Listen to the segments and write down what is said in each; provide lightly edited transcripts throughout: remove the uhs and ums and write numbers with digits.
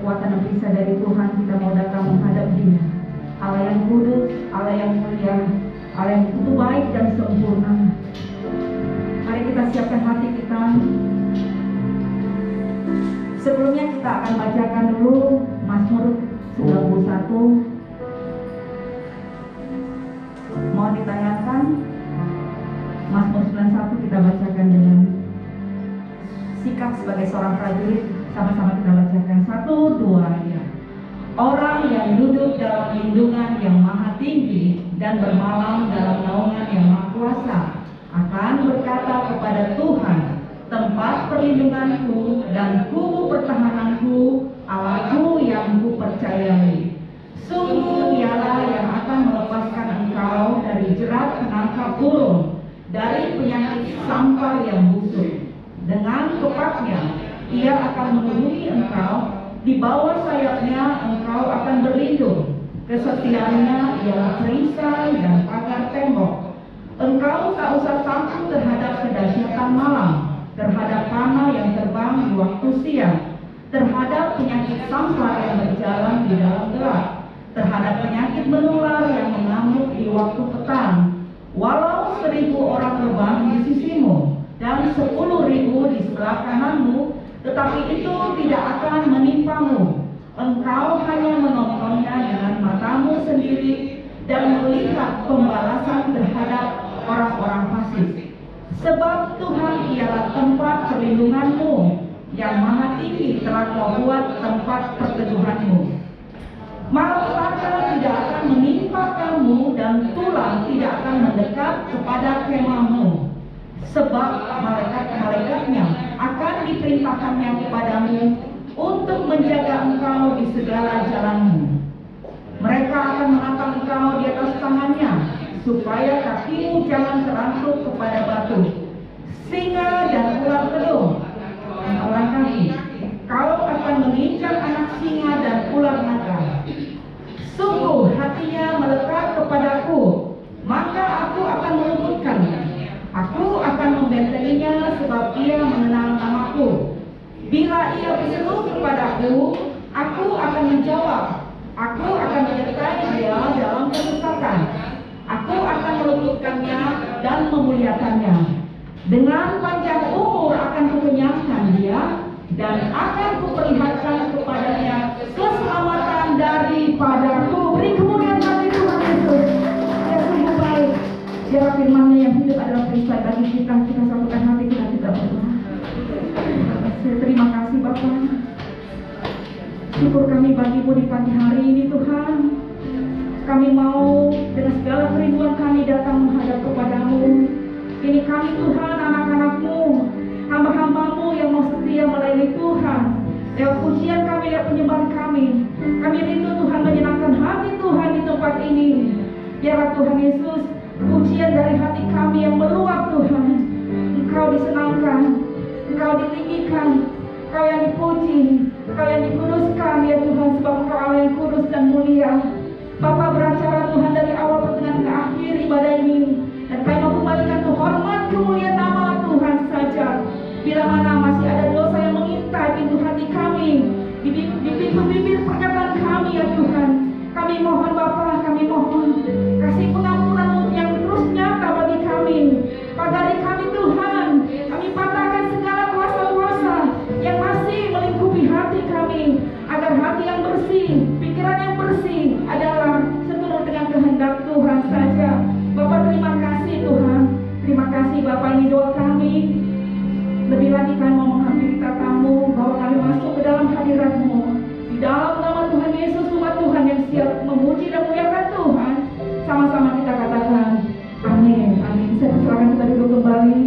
kekuatan dan perisai dari Tuhan, kita mau datang menghadap Dia. Allah yang kudus, Allah yang mulia, Allah yang begitu baik dan sempurna. Mari kita siapkan hati kita. Sebelumnya kita akan bacakan dulu Mazmur 91. Mohon ditayangkan Mazmur 91, kita bacakan dengan sikap sebagai seorang prajurit. Sama-sama kita bacakan 1, 2, ya. Orang yang duduk dalam lindungan yang maha tinggi dan bermalam dalam naungan yang maha kuasa akan berkata kepada Tuhan, tempat perlindunganku dan kubu pertahananku, Allahku yang kupercayai. Sungguh Dialah yang akan melepaskan engkau dari jerat penangkap burung, dari penyakit sampar yang busuk. Dengan kepaknya Ia akan melindungi engkau, di bawah sayapnya engkau akan berlindung. Kesetiaannya ialah perisai dan pagar tembok. Engkau tak usah takut terhadap kedahsyatan malam, terhadap panah yang terbang di waktu siang, terhadap penyakit sampar yang berjalan di dalam gelap, terhadap penyakit menular yang mengamuk di waktu petang. Walau 1.000 orang terbang di sisimu dan 10.000 di sebelah kananmu, tetapi itu tidak akan menimpamu. Engkau hanya menontonnya dengan matamu sendiri dan melihat pembalasan terhadap orang-orang fasik. Sebab Tuhan ialah tempat perlindunganmu, yang maha tinggi telah Kau buat tempat perteduhanmu. Malapetaka tidak akan menimpa kamu dan tulah tidak akan mendekat kepada kemahmu. Sebab malaikat-malaikatnya akan diperintahkannya kepadamu untuk menjaga engkau di segala jalanmu. Mereka akan menatang engkau di atas tangannya, supaya kakimu jangan terantuk kepada batu. Singa dan ular kedung melawan kaki. Kau akan menginjak anak singa dan ular naga. Sungguh hatinya melekat kepadaku, maka aku akan meluputkannya. Aku akan membentenginya sebab ia mengenal namaku. Bila ia berseru kepadaku, aku akan menjawab. Aku akan menyertai dia dalam kesesakan. Aku akan meluputkannya dan memuliakannya. Dengan panjang umur akan kukenyangkan dia, dan akan kuperlihatkan kepadanya keselamatan daripadaku. Beri kemuliaan bagi Tuhan Yesus. Dia sungguh baik. Dia firman-Nya yang hidup adalah perisai bagi kita. Kita satukan hati kita berdoa. Terima kasih Bapa. Syukur kami bagimu di pagi hari ini Tuhan. Kami mau dengan segala kerinduan kami datang menghadap kepadamu. Ini kami Tuhan, anak-anak-Mu, hamba-hamba-Mu yang mau setia melayani Tuhan. Lewat pujian kami, lewat penyembahan kami, kami rindu Tuhan menyenangkan hati Tuhan di tempat ini. Biarlah Tuhan Yesus, pujian dari hati kami yang meluap Tuhan. Engkau disenangkan, Engkau ditinggikan, Engkau yang dipuji, Engkau yang dikuduskan ya Tuhan, sebab Engkau Allah yang kudus dan mulia. Bapa beracara Tuhan dari awal pertengahan ke akhir ibadah ini, dan kami mau kembalikan hormat kemuliaan nama Tuhan saja. Bila mana masih ada dosa yang mengintai pintu hati kami, di pintu bibir perkataan kami ya Tuhan, kami mohon Bapa, kami mohon kasih pengampunan yang terus nyata bagi kami. Pagari kami Tuhan, kami patahkan segala kuasa-kuasa yang masih melingkupi hati kami, agar hati yang bersih, pikiran yang bersih adalah seturut dengan kehendak Tuhan saja. Bapak terima kasih Tuhan, terima kasih Bapak, ini doa kami. Lebih lagi kami mau menghampiri tatamu, bahwa kami masuk ke dalam hadirat-Mu. Di dalam nama Tuhan Yesus, umat Tuhan yang siap memuji dan memuliakan Tuhan, sama-sama kita katakan amin, amin. Saya persilakan kita duduk kembali.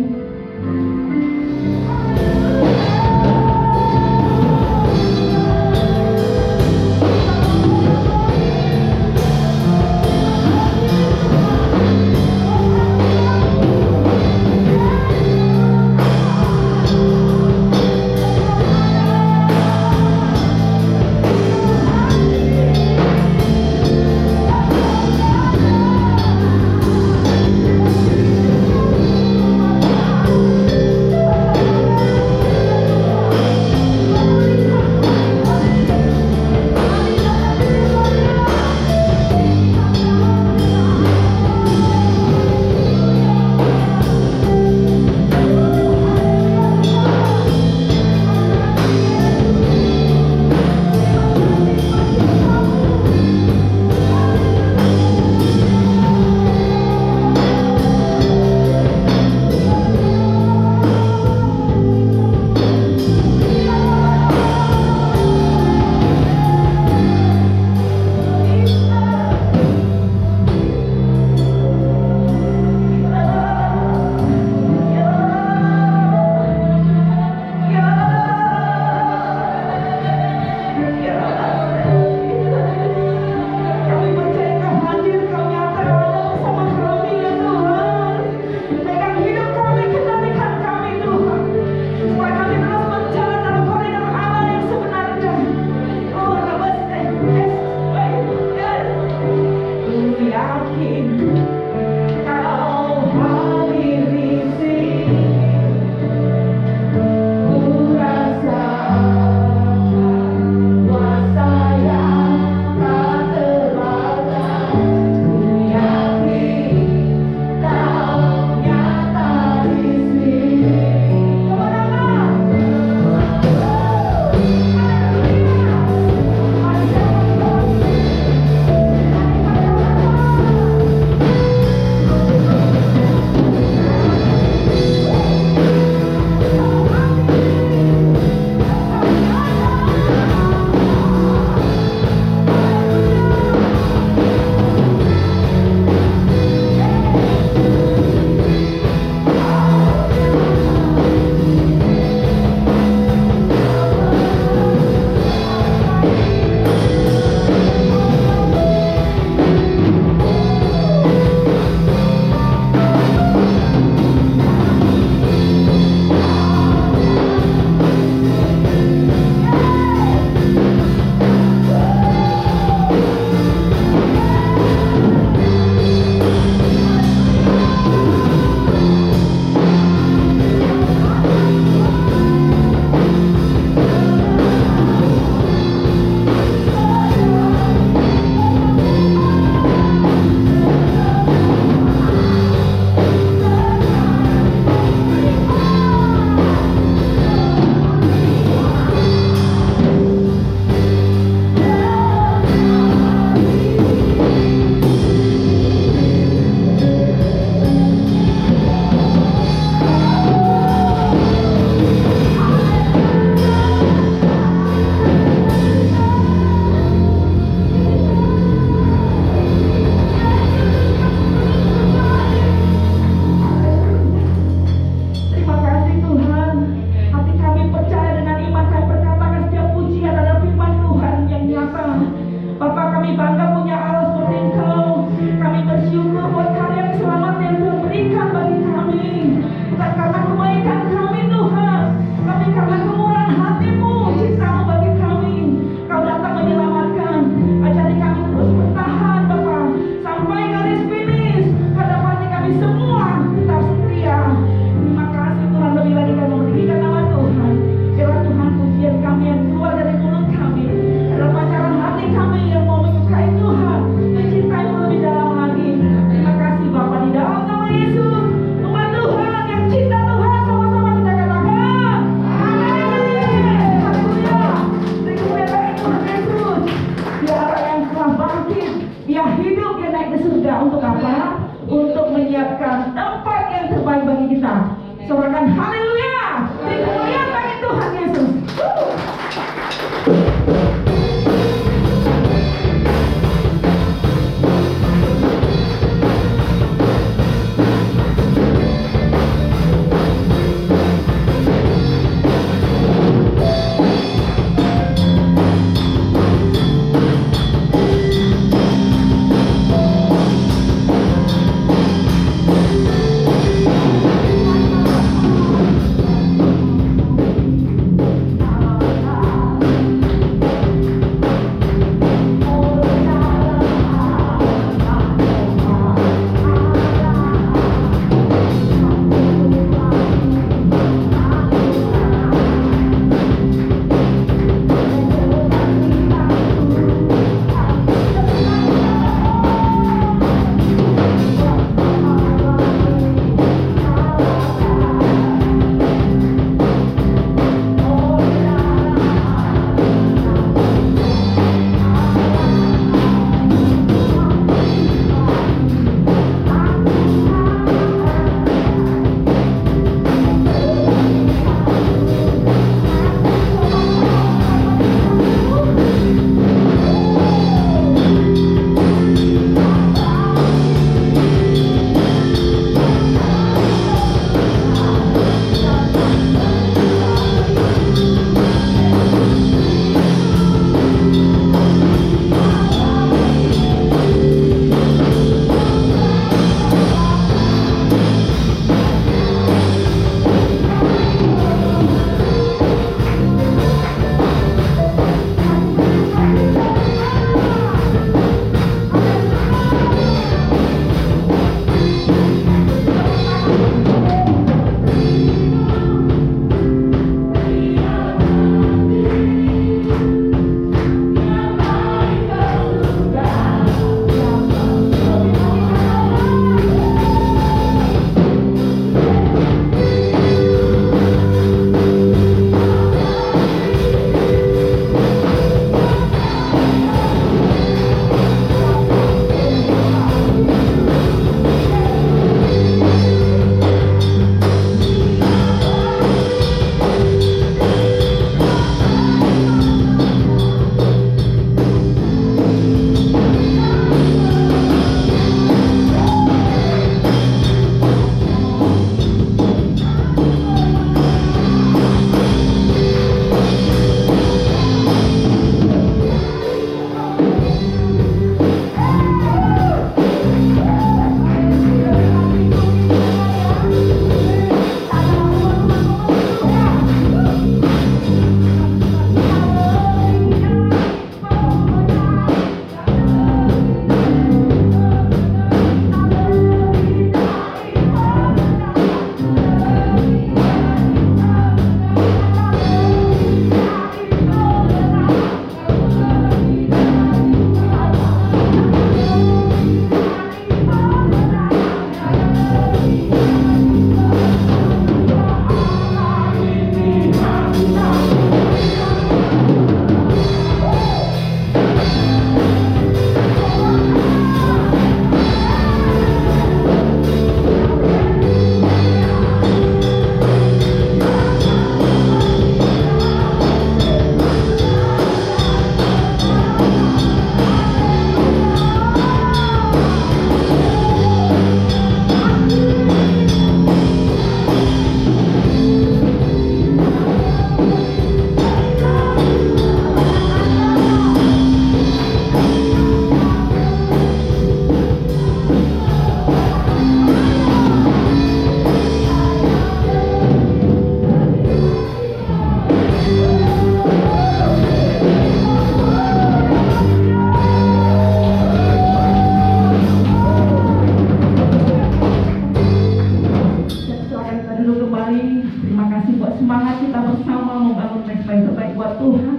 buat Tuhan.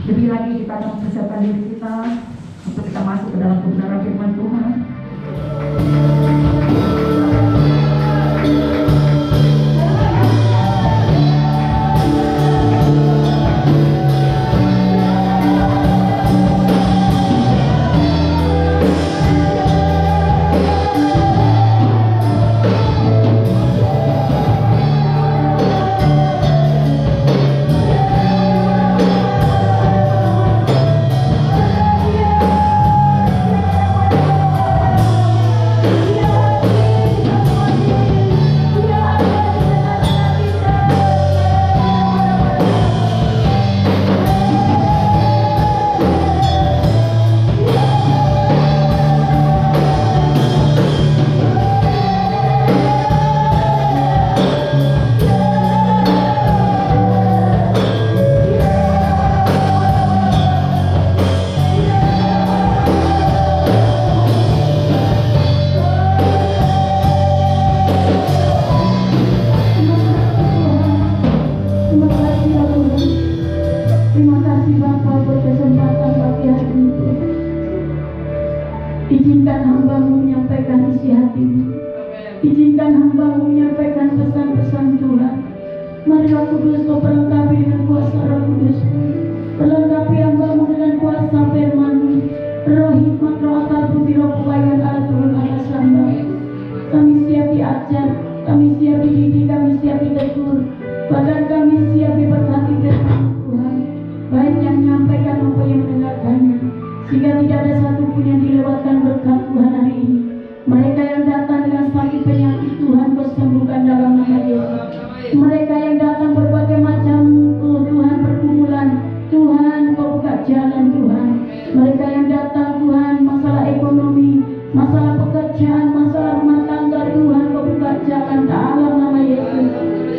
Lebih lagi kita akan mempersiapkan diri kita untuk kita masuk ke dalam kebenaran firman Tuhan. Izinkan hamba-Mu menyampaikan isi hati-Mu. Izinkan hamba-Mu menyampaikan pesan-pesan Tuhan. Mari Roh Kudus Kau perlengkapi dengan kuasa Roh Kudus. Perlengkapi hamba-Mu dengan kuasa firman-Mu. Roh hikmat, roh akal budi, roh kebahagiaan Allah turun atas hamba. Kami siap diajar, kami siap dididik, kami siap ditegur. Bahkan kami siap diberkati firman Tuhan. Baik yang menyampaikan maupun yang mendengarkannya. Sehingga tidak ada satupun yang dilewatkan berkat Tuhan hari ini. Mereka yang datang dengan sakit penyakit, Tuhan Kau sembuhkan dalam nama Yesus. Mereka yang datang berbagai macam Tuhan pergumulan, Tuhan Kau buka jalan Tuhan. Mereka yang datang Tuhan masalah ekonomi, masalah pekerjaan, masalah rumah tangga, Tuhan Kau buka jalan dalam nama Yesus.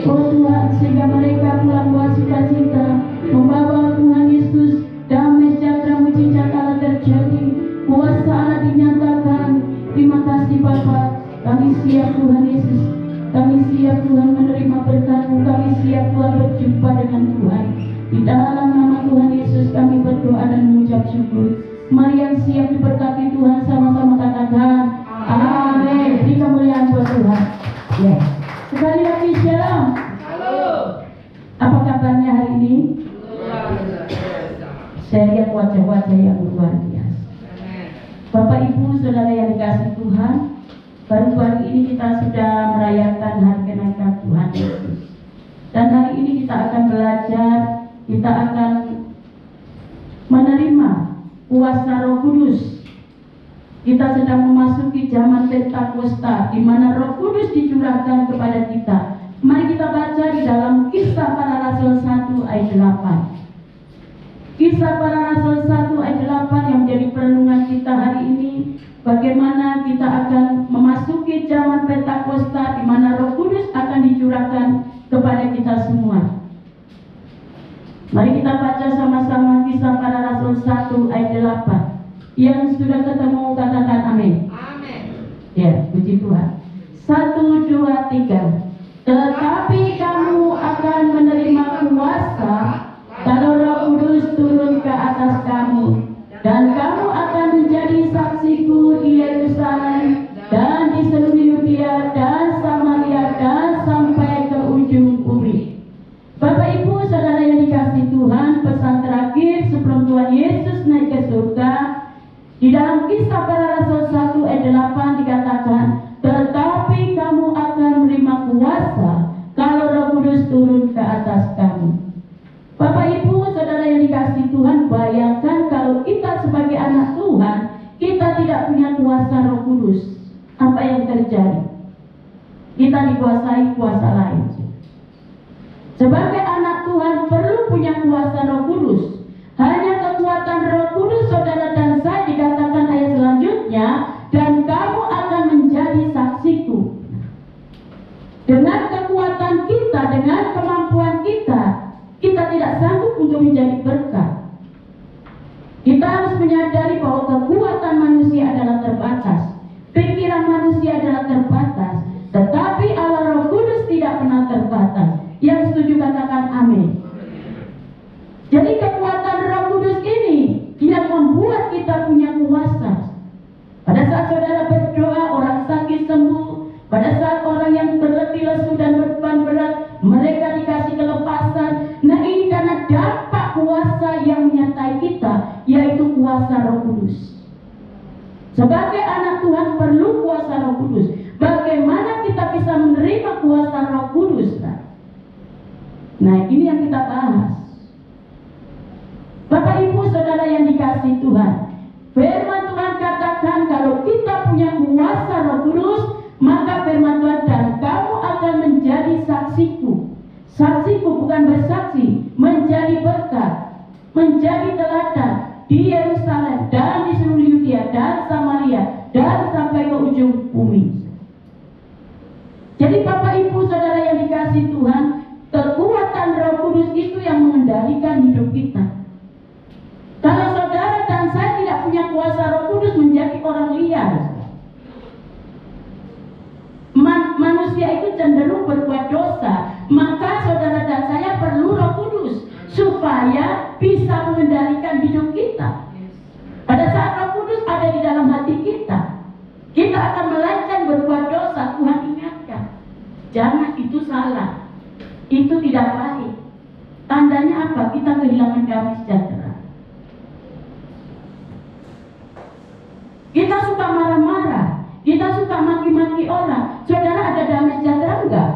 Oh Tuhan, sehingga mereka pulang bawa sukacita, membawa Tuhan Yesus damai sejahtera mujizat Allah terjadi, kuasa Allah dinyatakan. Terima kasih Bapa, kami siap Tuhan Yesus, kami siap Tuhan menerima berkat-Mu, kami siap Tuhan berjumpa dengan Tuhan. Di dalam nama Tuhan Yesus kami berdoa dan mengucap syukur. Mari yang siap diberkati Tuhan sama-sama katakan amin. Beri kemuliaan buat Tuhan. Ya. Sekali lagi shalom. Halo. Apa kabarnya hari ini? Saya lihat wajah-wajah yang luar biasa. Bapak Ibu Saudara yang dikasihi Tuhan, baru-baru ini kita sudah merayakan hari kenaikan Tuhan Yesus. Dan hari ini kita akan belajar, kita akan menerima kuasa Roh Kudus. Kita sedang memasuki zaman Pentakosta, di mana Roh Kudus dicurahkan kepada kita. Mari kita baca di dalam Kisah Para Rasul 1 ayat 8. Kisah Para Rasul 1 ayat 8 yang menjadi perenungan kita hari ini. Bagaimana kita akan memasuki zaman Pentakosta, di mana Roh Kudus akan dicurahkan kepada kita semua. Mari kita baca sama-sama Kisah Para Rasul 1 ayat 8. Yang sudah ketemu katakan amin. Amin. Ya, puji Tuhan. 1, 2, 3. Tetapi kamu akan menerima kuasa kalau Roh Kudus turun ke atas kamu, dan kamu akan menjadi saksiku di Yerusalem dan di seluruh Yudea dan Samaria dan sampai ke ujung bumi. Bapak Ibu Saudara yang dikasihi Tuhan, pesan terakhir sebelum Tuhan Yesus naik ke surga, di dalam Kisah Para Rasul 1 ayat 8 dikatakan, tetapi kamu akan menerima kuasa kalau Roh Kudus turun ke atas kamu. Bapak Ibu Saudara yang dikasihi Tuhan, bayangkan kalau kita sebagai anak Tuhan, kita tidak punya kuasa Roh Kudus. Apa yang terjadi? Kita dikuasai kuasa lain. Sebagai anak Tuhan perlu punya kuasa Roh Kudus. Hanya kekuatan Roh Kudus saudara dan saya dikatakan ayat selanjutnya, dan kamu akan menjadi saksiku. Dengan kekuatan kita, dengan kemampuan kita, kita tidak sanggup untuk menjadi berkat. Kita harus menyadari bahwa kekuatan manusia adalah terbatas, pikiran manusia adalah terbatas, tetapi Allah Roh Kudus tidak pernah terbatas. Yang setuju katakan amin. Sebagai anak Tuhan perlu kuasa Roh Kudus. Bagaimana kita bisa menerima kuasa Roh Kudus? Nah, ini yang kita bahas. Bapak Ibu Saudara yang dikasihi Tuhan, firman Tuhan katakan kalau kita punya kuasa Roh Kudus, maka firman Tuhan, dan kamu akan menjadi saksiku. Saksiku bukan bersaksi, menjadi berkat, menjadi teladan di Yerusalem dan di seluruh Yudea dan Samaria dan sampai ke ujung bumi. Jadi Bapak Ibu Saudara yang dikasihi Tuhan, kekuatan Roh Kudus itu yang mengendalikan hidup kita. Kalau saudara dan saya tidak punya kuasa Roh Kudus, menjadi orang liar. Manusia itu cenderung berbuat dosa, maka saudara dan saya perlu Roh Kudus supaya bisa mengendalikan hidup kita. Pada saat Roh Kudus ada di dalam hati kita, kita akan melenceng berbuat dosa. Tuhan ingatkan, jangan, itu salah, itu tidak baik. Tandanya apa? Kita kehilangan damai sejahtera. Kita suka marah-marah, kita suka maki-maki orang. Saudara, ada damai sejahtera enggak?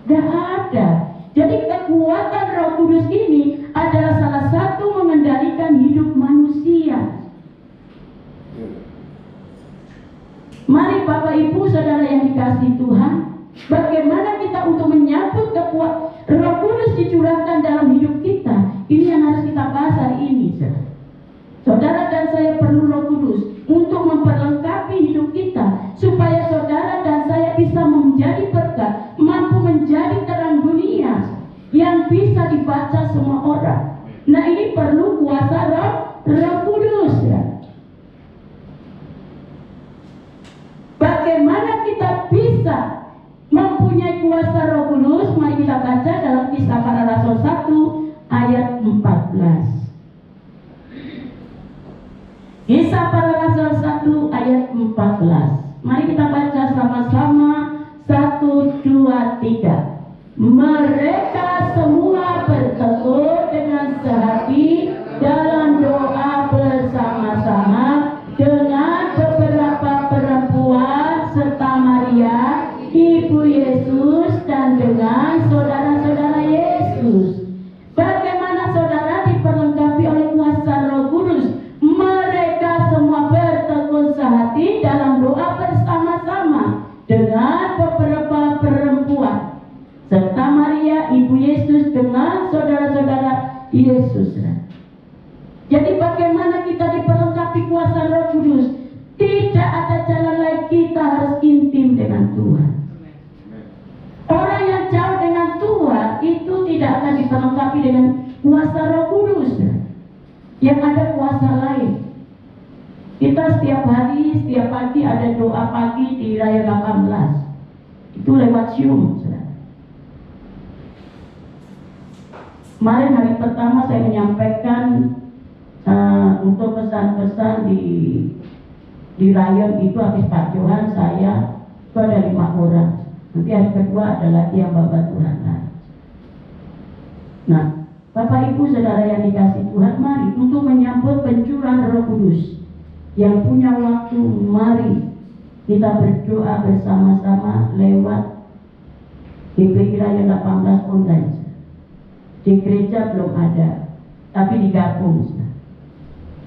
Tidak ada. Jadi kekuatan Roh Kudus ini adalah salah satu mengendalikan hidup manusia. Mari Bapak Ibu Saudara yang dikasihi Tuhan, bagaimana kita untuk menyambut kekuatan Roh Kudus dicurahkan dalam hidup kita? Ini yang harus kita bahas hari ini, saudara dan saya perlu Roh Kudus untuk memperlengkapi hidup kita, supaya saudara dan saya bisa menjadi berkat, mampu menjadi terang dunia yang bisa dibaca semua orang. Nah, ini perlu kuasa Roh Kudus, ya. Bagaimana kita bisa mempunyai kuasa Roh Kudus? Mari kita baca dalam Kisah Para Rasul 1 ayat 14. Kisah Para Rasul 1 ayat 14. Mari kita baca sama-sama. 1, 2, 3. Mereka semua bertegur dengan sehati dalam doa bersama-sama dengan beberapa perempuan serta Maria, ibu Yesus, dan dengan saudara-saudara Yesus. Bagaimana saudara diperlengkapi oleh kuasa Roh Kudus? Mereka semua bertekun sehati dalam doa bersama-sama dengan beberapa perempuan serta Maria, ibu Yesus, dengan saudara-saudara Yesus. Jadi bagaimana kita diperlengkapi kuasa Roh Kudus? Tidak ada jalan lain, kita harus intim dengan Tuhan. Orang yang jauh dengan Tuhan itu tidak akan diperlengkapi dengan kuasa Roh Kudus. Yang ada kuasa lain. Kita setiap hari, setiap pagi ada doa pagi di Raya 18. Itu lewat Zoom. Kemarin hari pertama saya menyampaikan untuk pesan-pesan di rayon itu, habis Pak Johan saya itu ada 5 orang. Nanti hari kedua adalah yang Bapak Tuhan. Nah, Bapak Ibu Saudara yang dikasihi Tuhan, mari untuk menyambut pencurahan Roh Kudus yang punya waktu, mari kita berdoa bersama-sama lewat GPI Raya 18 online. Di gereja belum ada, tapi digabung.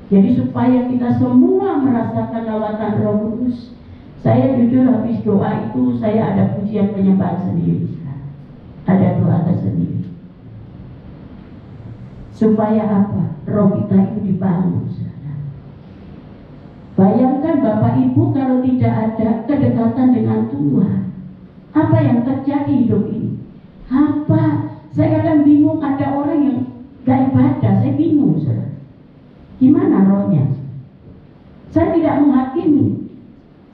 Jadi supaya kita semua merasakan lawatan Roh Kudus. Saya jujur habis doa itu saya ada pujian penyembahan sendiri, ada doa tersendiri. Supaya apa? Roh kita itu dibangun. Bayangkan Bapak Ibu kalau tidak ada kedekatan dengan Tuhan, apa yang terjadi hidup ini? Apa? Saya kadang bingung, ada orang yang gak ibadah, saya bingung, saudara. Gimana rohnya? Saya tidak menghakimi.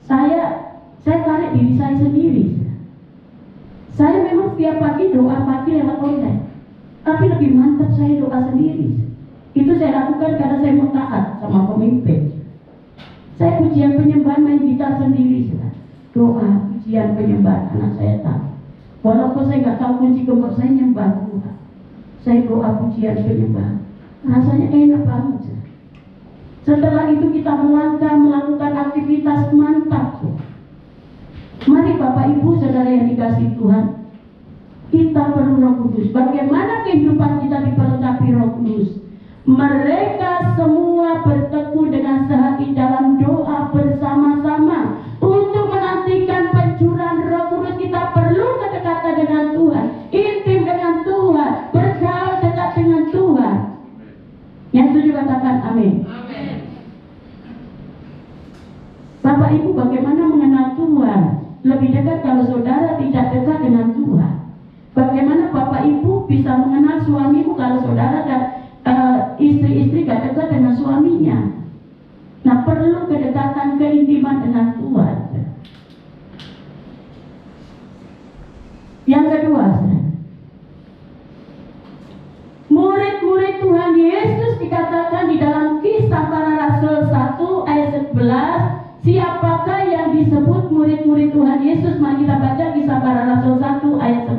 Saya tarik diri saya sendiri. Saya memang setiap pagi doa pagi lewat online, tapi lebih mantap saya doa sendiri. Itu saya lakukan karena saya mau taat sama pemimpin. Saya pujian penyembahan main gitar sendiri, saudara. Doa pujian penyembahan, anak saya tahu. Walaupun saya nggak tahu kunci gembok, saya nyembah Tuhan. Saya doa pujian penyembahan, rasanya enak banget. Setelah itu kita melangkah melakukan aktivitas mantap. Mari Bapak Ibu Saudara yang dikasihi Tuhan, kita perlu Roh Kudus. Bagaimana kehidupan kita diperlengkapi Roh Kudus? Mereka semua bertekun dengan sehati dalam doa bersama-sama untuk menantikan pencurahan Roh Kudus. Kita perlu kedekatan dengan Tuhan, intim dengan Tuhan, bergaul dekat dengan Tuhan. Yang setuju katakan amin. Bapak Ibu, bagaimana mengenal Tuhan? Lebih dekat kalau saudara tidak dekat dengan Tuhan. Bagaimana Bapak Ibu bisa mengenal suamimu kalau saudara dan istri-istri gak dekat dengan suaminya? Nah, perlu kedekatan, keintiman dengan Tuhan. Yang kedua, murid-murid Tuhan Yesus dikatakan di dalam Kisah Para Rasul 1 ayat 11. Siapakah yang disebut murid-murid Tuhan Yesus? Mari kita baca Kisah Para Rasul 1 ayat 11.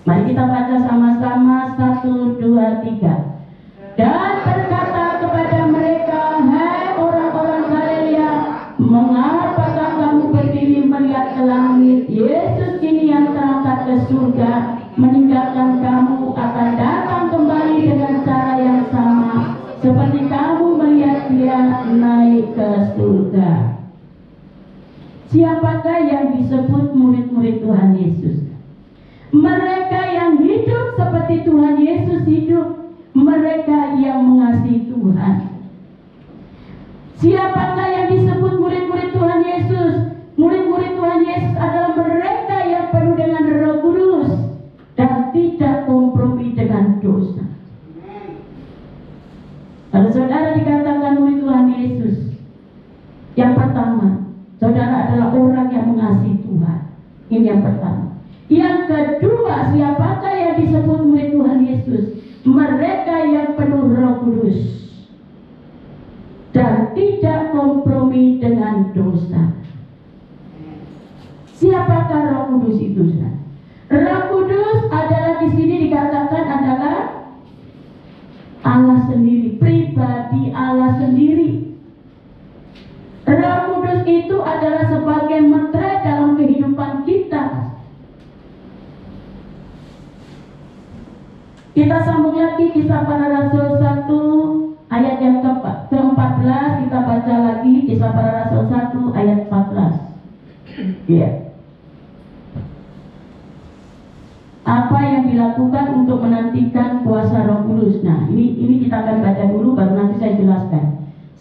Mari kita baca sama-sama 1, 2, 3. Dan berkata kepada mereka, hai orang-orang Galilea, mengapakah kamu berdiri melihat ke langit? Yesus ini yang terangkat ke surga, meninggalkan kamu akan datang kembali dengan cara yang sama, seperti kamu melihat dia naik ke surga. Siapakah yang disebut murid-murid Tuhan Yesus? Mereka yang hidup seperti Tuhan Yesus hidup, mereka yang mengasihi Tuhan. Siapakah yang disebut murid-murid Tuhan Yesus? Murid-murid Tuhan Yesus adalah mereka yang penuh dengan Roh Kudus dan tidak kompromi dengan dosa. Kalau saudara dikatakan murid Tuhan Yesus, yang pertama, saudara adalah orang yang mengasihi Tuhan. Ini yang pertama. Yang kedua, siapakah yang disebut murid Tuhan Yesus? Mereka yang penuh Roh Kudus dan tidak kompromi dengan dosa. Siapakah Roh Kudus itu? Roh Kudus adalah di sini dikatakan adalah Allah sendiri, pribadi Allah sendiri. Roh Kudus itu adalah sebagai mentera dalam kehidupan kita. Kita sambung lagi Kisah Para Rasul 1 ayat yang ke-14. Kita baca lagi Kisah Para Rasul 1 ayat 14. Ya. Apa yang dilakukan untuk menantikan kuasa Roh Kudus? Nah, ini kita akan baca dulu, baru nanti saya jelaskan.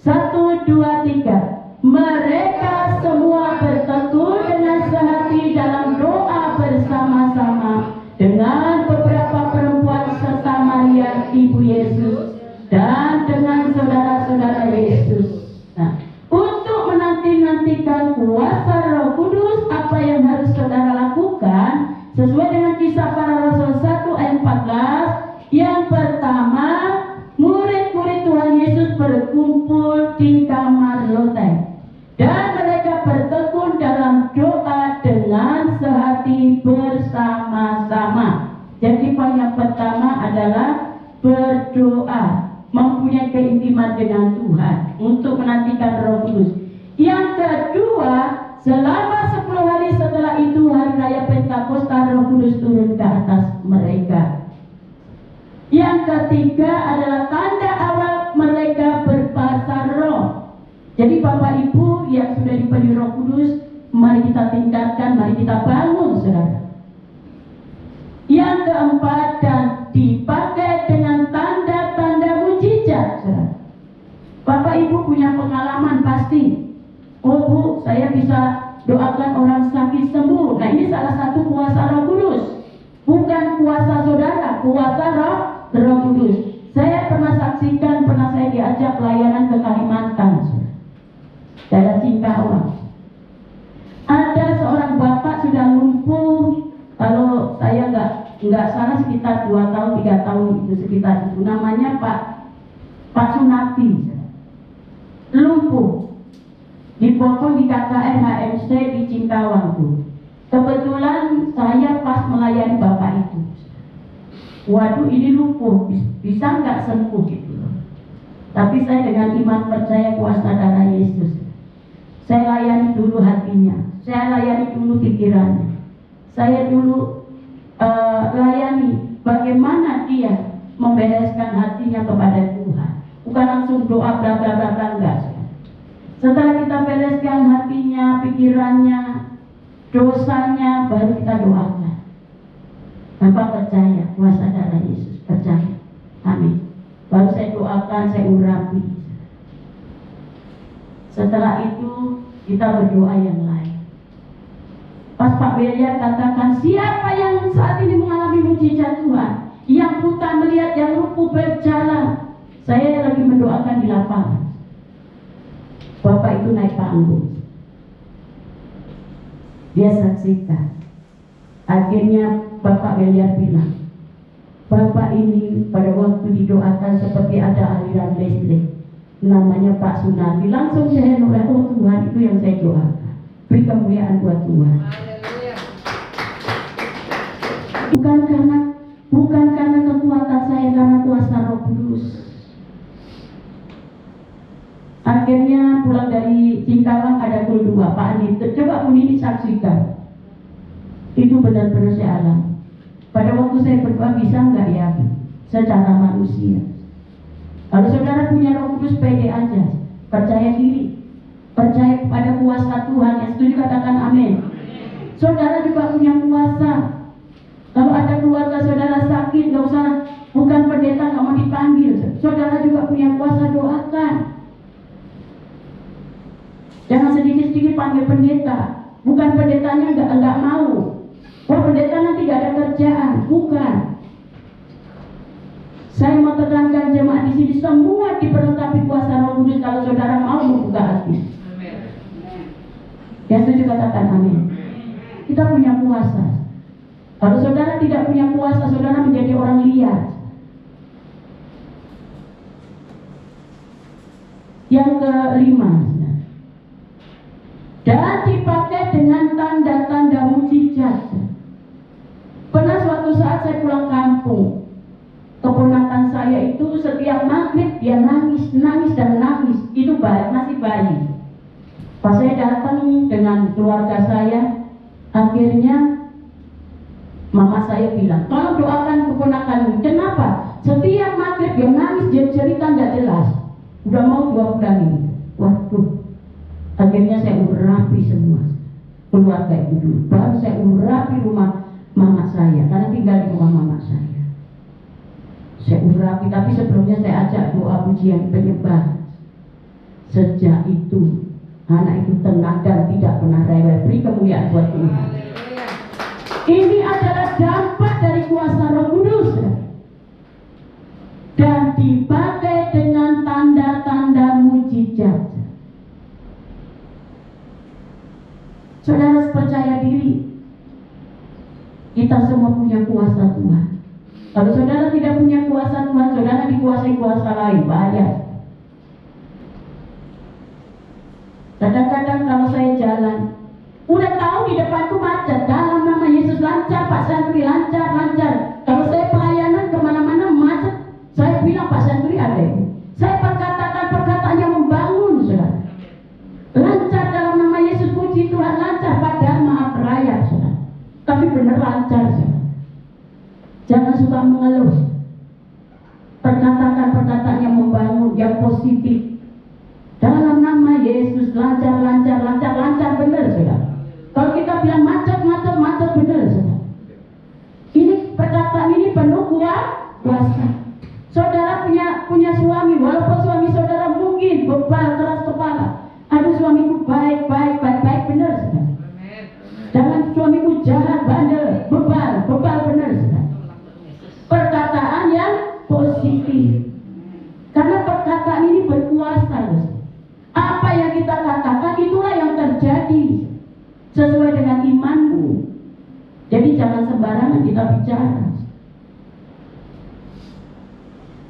1, 2, 3. Mereka semua bertekun dengan sehati dalam doa bersama-sama dengan beberapa perempuan serta Maria ibu Yesus dan dengan saudara-saudara Yesus. Nah, untuk menanti-nantikan kuasa Roh Kudus, apa yang harus saudara lakukan? Sesuai dengan Kisah Para Rasul 1 ayat 14. Yang pertama, murid-murid Tuhan Yesus berkumpul di kamar loteng dan mereka bertekun dalam doa dengan sehati bersama-sama. Jadi poin yang pertama adalah berdoa, mempunyai keintiman dengan Tuhan untuk menantikan Roh Kudus. Yang kedua, selama 10 hari setelah itu hari raya Pentakosta, Roh Kudus turun ke atas mereka. Yang ketiga adalah tanda awal mereka berbahasa roh. Jadi Bapak Ibu yang sudah dipenuhi Roh Kudus, mari kita tingkatkan, mari kita bangun, saudara. Yang keempat, dan dipakai dengan tanda-tanda mujizat, saudara. Bapak Ibu punya pengalaman pasti. Oh Bu, saya bisa doakan orang sakit sembuh. Nah, ini salah satu kuasa Roh Kudus. Bukan kuasa saudara, kuasa Roh Kudus. Saya pernah saksikan, pernah saya diajak pelayanan ke Kalimantan, daerah Cinkawang. Ada seorang bapak sudah lumpuh, kalau saya nggak salah sekitar 2 tahun, 3 tahun itu sekitar itu. Namanya Pak Sunati, lumpuh. Dipotong di KKN HMC di Cinkawang tuh. Kebetulan saya pas melayani bapak itu. waduh ini lumpuh, bisa nggak sembuh gitu loh. Tapi saya dengan iman percaya kuasa darah Yesus. Saya layani dulu hatinya, saya layani dulu pikirannya, saya dulu layani bagaimana dia membereskan hatinya kepada Tuhan. Bukan langsung doa bla bla bla bla, enggak. Setelah kita bereskan hatinya, pikirannya, dosanya, baru kita doakan. Bapak percaya kuasa darah Yesus, percaya. Amin. Baru saya doakan, saya urapi. Setelah itu kita berdoa yang lain. Pas Pak Belia katakan, siapa yang saat ini mengalami mujizat Tuhan, yang buta melihat, yang lumpuh berjalan, saya lagi mendoakan di lapangan. Bapak itu naik panggung, dia saksikan. Akhirnya Bapak Belia bilang, Bapak ini pada waktu didoakan seperti ada aliran listrik, namanya Pak Sunardi. Langsung saya nolak, oh Tuhan, itu yang saya doakan. Beri kemuliaan buat Tuhan. Bukan karena kekuatan saya, karena kuasa Roh Kudus. Akhirnya pulang dari Cingkarang ada kul 2, Pak Andi. Coba pun ini saksikan. Itu benar-benar saya alami. Pada waktu saya berdoa, bisa nggak ya secara manusia? Kalau saudara punya Roh Kudus, pede aja, percaya diri, percaya kepada kuasa Tuhan. Yang setuju katakan amin. Saudara juga punya kuasa. Kalau ada keluarga saudara sakit, nggak usah, bukan pendeta nggak mau dipanggil. Saudara juga punya kuasa, doakan. Jangan sedikit-sedikit panggil pendeta. Bukan pendetanya nggak mau. Wah, pendeta nanti nggak ada kerjaan. Bukan. Saya mau tekankan jemaat di sini, semua diperlengkapi kuasa Roh Kudus kalau saudara mau membuka hati. Yang setuju katakan amin. Kita punya kuasa. Kalau saudara tidak punya kuasa, saudara menjadi orang liar. Yang kelima, dan dipakai dengan tanda-tanda mujizat. Pernah suatu saat saya pulang kampung, keponakan saya itu setiap maghrib dia nangis dan nangis. Itu masih bayi. Pas saya datang dengan keluarga saya, akhirnya mama saya bilang, tolong doakan keponakanmu. Kenapa? Setiap maghrib dia nangis, dia cerita nggak jelas. Udah mau 2 bulan ini. Waduh. Akhirnya saya urapi semua keluarga itu dulu. Baru saya urapi rumah mama saya, karena tinggal di rumah mama saya. Saya urapi, tapi sebelumnya saya ajak doa pujian penyembah. Sejak itu anak itu tenang dan tidak pernah rewel. Beri kemuliaan buat Tuhan. Ini adalah dampak dari kuasa Roh Kudus dan dipakai dengan tanda-tanda mujizat. Saudara percaya diri, kita semua punya kuasa Tuhan. Kalau saudara tidak punya kuasa Tuhan, saudara dikuasai kuasa lain, bahaya. Kadang-kadang kalau saya jalan, udah tahu di depanku macet, dalam nama Yesus lancar, Pak Santri lancar. Kalau saya pelayanan kemana-mana macet, saya bilang Pak Santri ada ini. Saya perkatakan perkataan yang membangun, saudara. Lancar dalam nama Yesus, puji Tuhan, lancar. Padahal maaf raya, saudara. Tapi benar lancar, saudara. Jangan suka mengeluh. Perkatakan perkataan yang membangun, yang positif. Dalam nama Yesus lancar benar, saudara. Kalau kita bilang macet benar, saudara. Ini perkataan ini penuh kuasa. Saudara punya suami, walaupun suami saudara mungkin bebal, keras kepala. Aduh, suamiku baik benar, saudara. Jangan suamiku jahat, bandel, bebal benar, saudara. Perkataan yang positif. Karena perkataan ini berkuasa, saudara. Apa yang kita katakan itulah yang terjadi sesuai dengan imanmu. Jadi jangan sembarangan kita bicara.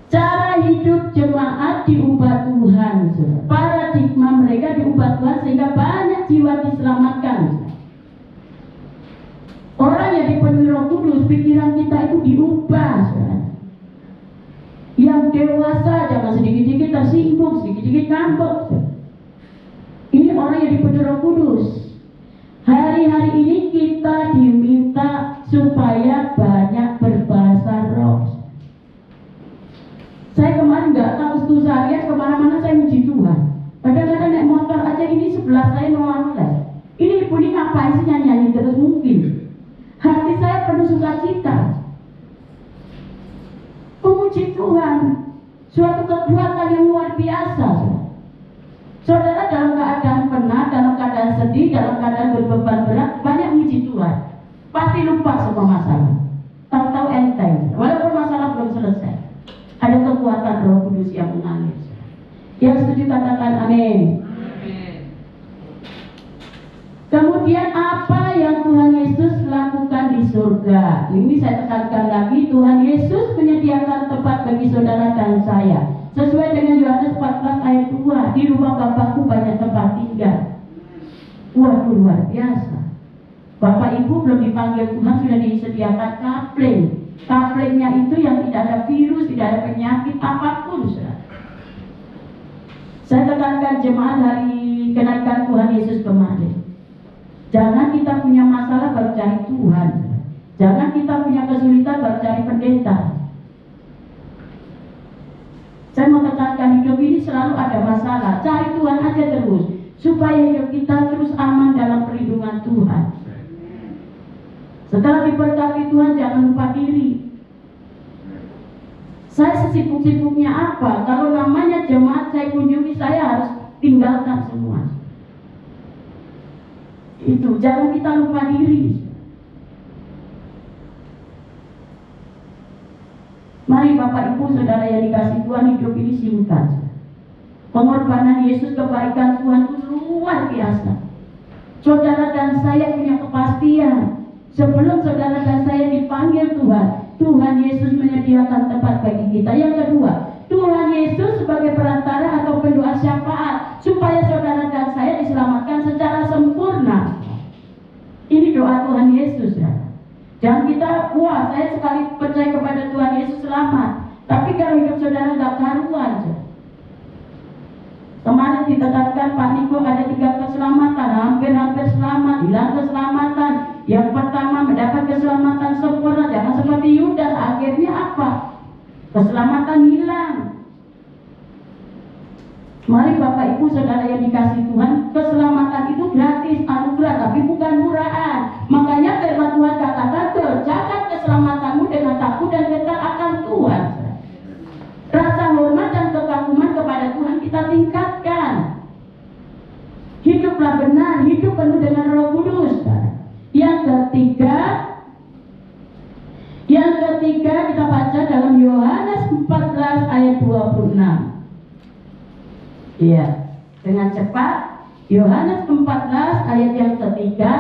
Cara hidup jemaat diubah Tuhan, saudara. Paradigma mereka diubah Tuhan sehingga banyak jiwa diselamatkan. Orang yang dipenuhi Roh Kudus, pikiran kita itu diubah, saudara. puasa jangan sedikit-sedikit tersinggung, sedikit-sedikit ngambek. Ini orang yang dipenuhi Roh Kudus. Hari-hari ini kita diminta supaya banyak berbahasa roh. Saya kemarin nggak tahu studi harian kemana-mana saya muji Tuhan. Kadang-kadang naik motor aja ini sebelah saya nolak. Ini ibu ini ngapain sih nyanyi terus mungkin. Hati saya penuh sukacita. Memuji Tuhan, suatu kekuatan yang luar biasa. Saudara dalam keadaan penat, dalam keadaan sedih, dalam keadaan berbeban berat, banyak muji Tuhan. Pasti lupa semua masalah. Tahu-tahu enteng, walaupun masalah belum selesai. Ada kekuatan Roh Kudus yang mengalir. Yang setuju katakan amin. Kemudian apa yang Tuhan Yesus lakukan di surga? Ini saya tekankan lagi, Tuhan Yesus menyediakan tempat bagi saudara dan saya. Sesuai dengan Yohanes 14 ayat 2, di rumah Bapakku banyak tempat tinggal. Waduh, luar biasa. Bapak Ibu belum dipanggil Tuhan sudah disediakan kapling. Kaplingnya itu yang tidak ada virus, tidak ada penyakit apapun. Saya tekankan jemaat hari kenaikan Tuhan Yesus kemarin. Jangan kita punya masalah baru cari Tuhan. Jangan kita punya kesulitan baru cari pendeta. Saya mau tekankan hidup ini selalu ada masalah. Cari Tuhan aja terus, supaya hidup kita terus aman dalam perlindungan Tuhan. Setelah diberkati Tuhan, jangan lupa diri. Saya sesibuk-sibuknya apa? Kalau namanya jemaat saya kunjungi, saya harus tinggalkan semua. Itu, jangan kita lupa diri. Mari Bapak Ibu Saudara yang dikasih Tuhan, hidup ini singkat. Pengorbanan Yesus, kebaikan Tuhan itu luar biasa. Saudara dan saya punya kepastian. Sebelum saudara dan saya dipanggil Tuhan, Tuhan Yesus menyediakan tempat bagi kita. Yang kedua, Tuhan Yesus sebagai perantara atau pendoa syafaat supaya saudara dan saya diselamatkan secara sempurna. Ini doa Tuhan Yesus ya. Jangan kita, wah saya sekali percaya kepada Tuhan Yesus selamat. Tapi kalau hidup saudara gak karuan. Kemarin ditekankan Pak Niko ada 3 keselamatan, hampir-hampir selamat, hilang keselamatan. Yang pertama mendapat keselamatan sempurna, jangan seperti Yudas. Akhirnya apa? Keselamatan hilang. Mari Bapak Ibu Saudara yang dikasih Tuhan, keselamatan itu gratis, anugerah, tapi bukan murahan. Makanya firman Tuhan katakan, kerjakan keselamatanmu dengan takut dan gentar akan Tuhan. Rasa hormat dan kekaguman kepada Tuhan kita tingkatkan. Hiduplah benar, hidup penuh dengan Roh Kudus. Yang ketiga kita baca dalam Yohanes 14 ayat 26. Iya, dengan cepat. Yohanes 14 ayat yang ketiga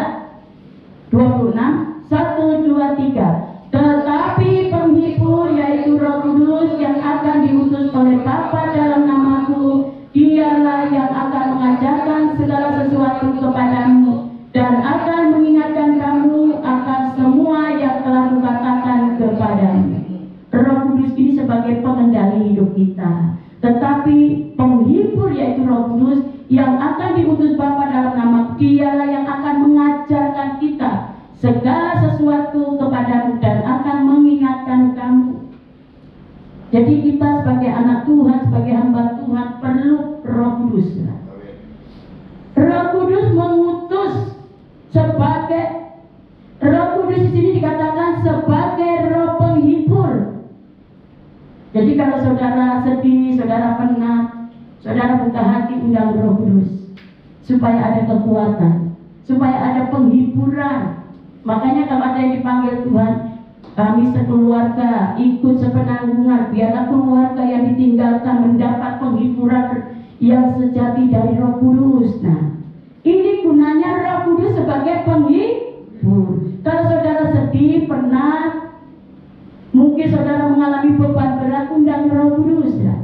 26, 1, 2, 3. Tetapi penghibur yaitu Roh Kudus yang akan diutus oleh Bapa dalam namaku, dialah yang akan mengajarkan segala sesuatu kepadamu dan akan mengingatkan kamu akan semua yang telah kukatakan kepadamu. Roh Kudus ini sebagai pengendali hidup kita. Tetapi penghibur yaitu Roh Kudus yang akan diutus Bapa dalam nama, dialah yang akan mengajarkan kita segala sesuatu kepadamu dan akan mengingatkan kamu. Jadi kita sebagai anak Tuhan, sebagai hamba Tuhan perlu Roh Kudus. Roh Kudus mengutus sebagai, Roh Kudus di sini dikatakan sebagai Roh penghibur. Jadi kalau saudara sedih, saudara penat, saudara buka hati, undang Roh Kudus supaya ada kekuatan, supaya ada penghiburan. Makanya kalau ada yang dipanggil Tuhan, kami sekeluarga ikut sepenanggungan, biarlah keluarga yang ditinggalkan mendapat penghiburan yang sejati dari Roh Kudus. Nah, ini gunanya Roh Kudus sebagai penghibur. Kalau saudara sedih, penat, mungkin saudara mengalami beban berat, undang Roh Kudus ya.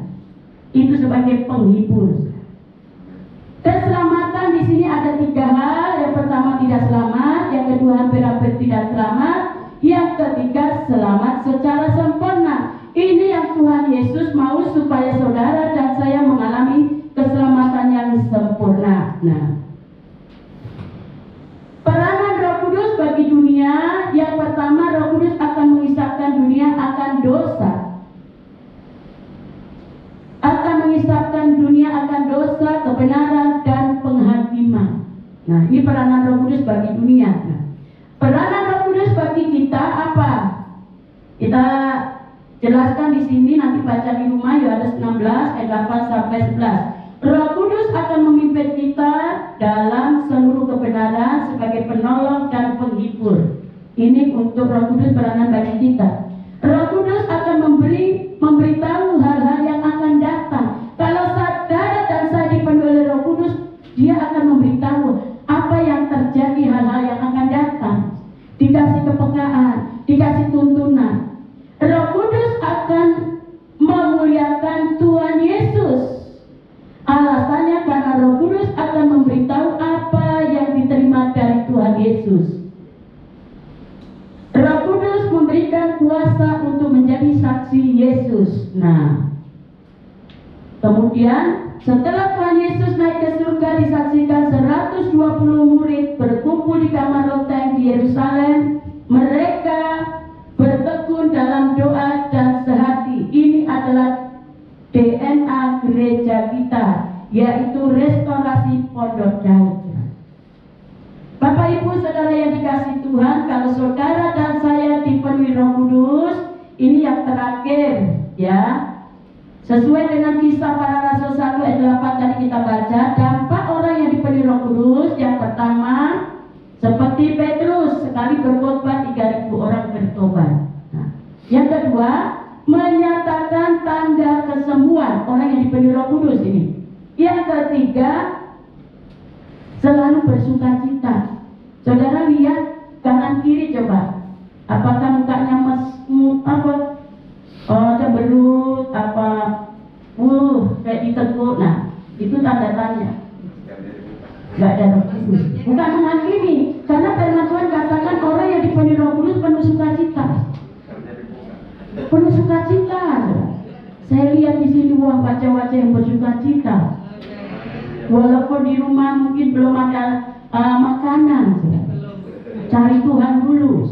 Itu sebagai penghibur. Keselamatan di sini ada 3 hal. Yang pertama tidak selamat, yang kedua hampir-hampir tidak selamat, yang ketiga selamat secara sempurna. Ini yang Tuhan Yesus mau supaya saudara dan saya mengalami keselamatan yang sempurna. Nah, peranan Roh Kudus bagi dunia, yang pertama, Roh Kudus akan mengisahkan dunia akan dosa. Akan mengisahkan dunia akan dosa, kebenaran, dan penghakiman. Nah, ini peranan Roh Kudus bagi dunia. Nah, peranan Roh Kudus bagi kita apa? Kita jelaskan di sini, nanti baca di rumah, Yohanes 16 ayat 8 sampai 11. Roh Kudus akan memimpin kita dalam seluruh kebenaran sebagai penolong dan penghibur. Ini untuk Roh Kudus peranan bagi kita. Roh Kudus akan memberitahu hal-hal yang akan datang. Kalau saudara dan saya dipenuhi oleh Roh Kudus, dia akan memberitahu apa yang terjadi, hal-hal yang akan datang. Dikasih kepekaan, dikasih tuntunan. Roh Kudus akan memuliakan Tuhan Yesus. Alasannya karena Roh Kudus akan memberitahu apa yang diterima dari Tuhan Yesus. Roh Kudus memberikan kuasa untuk menjadi saksi Yesus. Nah, kemudian setelah Tuhan Yesus naik ke surga, disaksikan 120 murid berkumpul di kamar loteng di Yerusalem. Mereka bertekun dalam doa dan sehati. Ini adalah DNA gereja kita, yaitu restorasi Pondok Daud. Bapak Ibu Saudara yang dikasihi Tuhan, kalau saudara dan saya dipenuhi Roh Kudus, ini yang terakhir, ya. Sesuai dengan Kisah Para Rasul 1 ayat 8 tadi kita baca, dampak orang yang dipenuhi Roh Kudus yang pertama, seperti Petrus, sekali berkhotbah 3.000 orang bertobat. Nah, yang kedua, menyatakan tanda kesembuhan orang yang dipenuhi Roh Kudus ini. Yang ketiga, selalu bersukacita. Saudara lihat kanan kiri coba, apakah mukanya cemberut, kayak ditekuk. Nah, itu tanda tanya nggak ada Roh Kudus. Bukan menghakimi, karena firman Tuhan katakan orang yang dipenuhi Roh Kudus penuh sukacita. Penuh sukacita. Saya lihat di sini wajah-wajah yang bersukacita. Walaupun di rumah mungkin belum ada makanan, cari Tuhan dulu.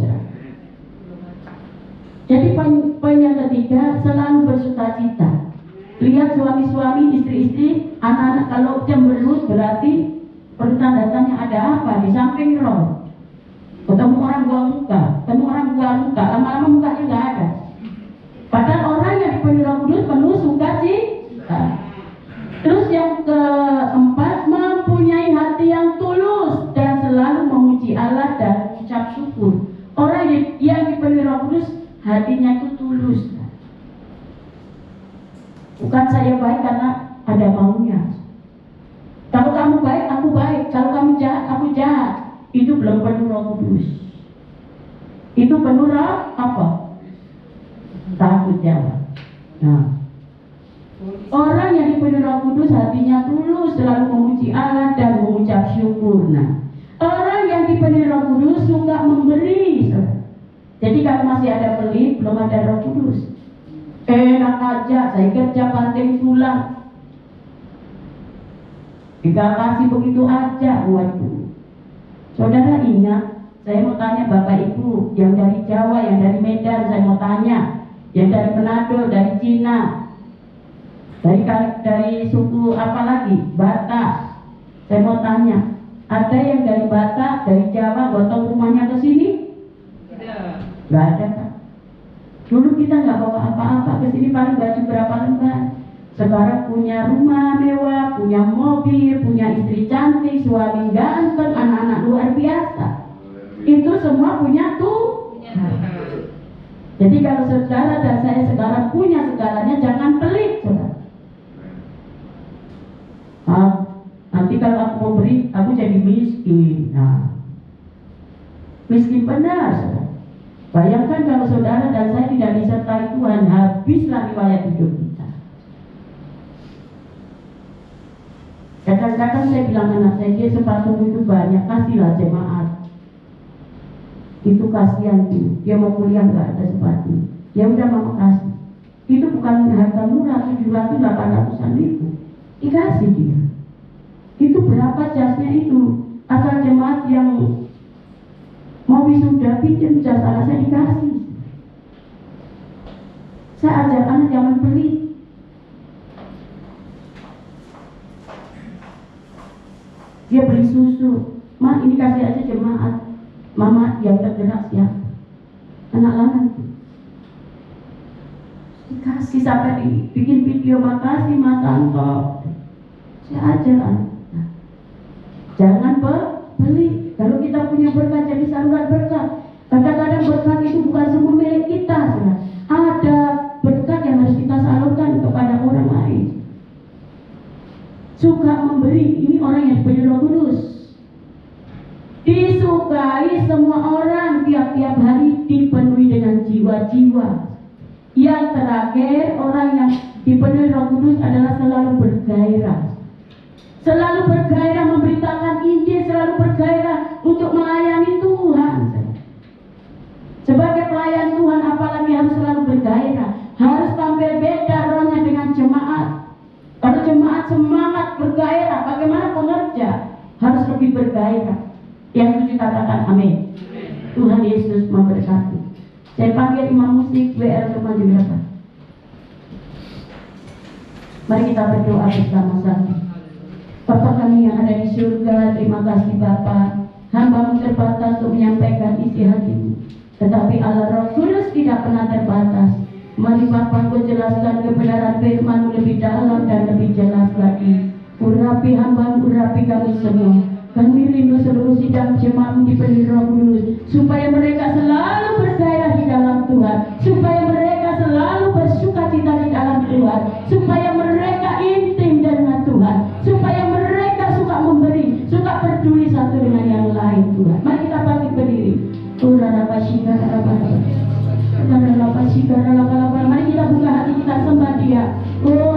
Jadi poin yang ketiga, selalu bersukacita. Lihat suami-suami, istri-istri, anak-anak kalau cemberut berarti tanda-tanya ada apa di samping roh. Ketemu orang buang muka, lama-lama mukanya nggak ada. Padahal orang yang dipenuhi Roh Kudus penuh sukacita. Terus yang keempat, mempunyai hati yang tulus dan selalu memuji Allah dan mengucap syukur. Orang yang dipenuhi Roh Kudus hatinya itu tulus. Bukan saya baik karena ada maunya. Kalau kamu baik, aku baik. Kalau kamu jahat, aku jahat. Itu belum penuh Roh Kudus. Itu penuh roh apa? Takut jawab. Nah, orang yang dipenuhi Roh Kudus hatinya tulus, selalu memuji Allah dan mengucap syukur. Nah, orang yang dipenuhi Roh Kudus suka memberi. Jadi kalau masih ada pelit, belum ada Roh Kudus. Enak aja, saya kerja banting tulang, dikasih begitu aja. Waduh. Saudara ingat, saya mau tanya Bapak Ibu yang dari Jawa, yang dari Medan, saya mau tanya, yang dari Manado, dari Cina, dari suku apa lagi, Batak. Saya mau tanya, ada yang dari Batak, dari Jawa gotong rumahnya ke sini? Tidak. Nggak ada kan? Dulu kita nggak bawa apa-apa ke sini, paling baju berapa lembar. Sekarang punya rumah mewah, punya mobil, punya istri cantik, suami ganteng, anak-anak luar biasa. Itu semua punya Tuhan. Jadi kalau saudara dan saya sekarang punya segalanya, jangan pelit, saudara. Nanti kalau aku mau beri, aku jadi miskin. Nah, miskin benar, saudara. Bayangkan kalau saudara dan saya tidak disertai Tuhan, habislah riwayat hidup kita. Kadang-kadang saya bilang anak saya, sepatu itu banyak, kasihlah jemaat. Itu kasihan tuh, dia mau kuliah nggak ada sepatu. Ya udah mama kasih. Itu bukan harga murah, 700-800 ribu. Dikasih dia. Itu berapa jasnya itu? Asal jemaat yang mau wisuda pinjam jas anak saya dikasih. Saya ajak anak jangan beli. Dia beli susu. Ma, ini kasih aja jemaat. Mama yang tergerak siapa? Anak lanang. Dikasih sampai bikin video, makasih Mas Anto. Saya ajar anak. Nah, jangan beli. Kalau kita punya berkat jadi saluran berkat. Kadang-kadang berkat itu bukan semua milik kita. Ada berkat yang harus kita salurkan kepada orang lain. Suka memberi, ini orang yang dipenuhi Roh Kudus. Disukai semua orang, tiap-tiap hari dipenuhi dengan jiwa-jiwa. Yang terakhir, orang yang dipenuhi Roh Kudus adalah selalu bergairah. Selalu bergairah memberitakan Injil, selalu bergairah untuk melayani Tuhan. Sebagai pelayan Tuhan, apalagi harus selalu bergairah. Harus tampil beda rohnya dengan jemaat. Kalau jemaat semangat bergairah, bagaimana pengerja? Harus lebih bergairah. Yang setuju katakan amin. Tuhan Yesus memberkati. Saya panggil imam musik WL untuk maju depan. Mari kita berdoa bersama-sama. Bapa kami yang ada di surga, terima kasih Bapa. Hamba-Mu terbatas untuk menyampaikan isi hatimu, tetapi Allah Roh Kudus tidak pernah terbatas. Mari Bapa, Engkau jelaskan kebenaran firman-Mu lebih dalam dan lebih jelas lagi. Urapi hamba-Mu, urapi kami semua. Kami rindu seluruh sidang jemaat-Mu dipenuhi Roh Kudus, supaya mereka selalu bergairah di dalam Tuhan, supaya mereka selalu bersukacita di dalam Tuhan, supaya mereka intim dengan Tuhan, supaya mereka suka memberi, suka peduli satu dengan yang lain. Tuhan, mari kita bangkit berdiri. Mari kita buka hati kita sembah Dia. Oh,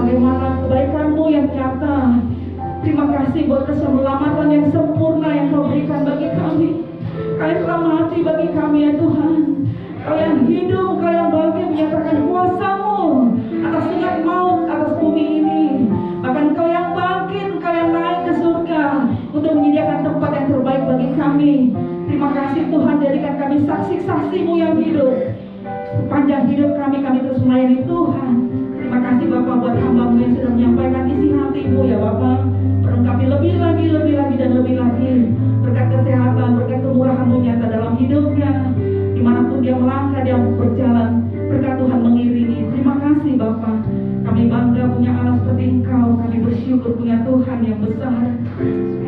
bagaimana kebaikan-Mu yang nyata. Terima kasih buat keselamatan yang sempurna yang Kau berikan bagi kami. Kau yang telah mati bagi kami ya Tuhan. Kau yang hidup, Kau yang bangkit menyatakan kuasa-Mu atas segala maut atas bumi ini. Bahkan Kau yang bangkit, Kau yang naik ke surga untuk menyediakan tempat yang terbaik bagi kami. Terima kasih Tuhan, jadikan kami saksi-saksi-Mu yang hidup. Sepanjang hidup kami terus melayani Tuhan. Terima kasih Bapak buat hamba-Mu yang sudah menyampaikan isi hati-Mu ya Bapak. Perlengkapi lebih lagi dan lebih lagi. Berkat kesehatan, berkat kemurahan-Mu nyata dalam hidupnya. Dimanapun dia melangkah, dia berjalan, berkat Tuhan mengiringi. Terima kasih Bapak. Kami bangga punya Allah seperti Engkau. Kami bersyukur punya Tuhan yang besar.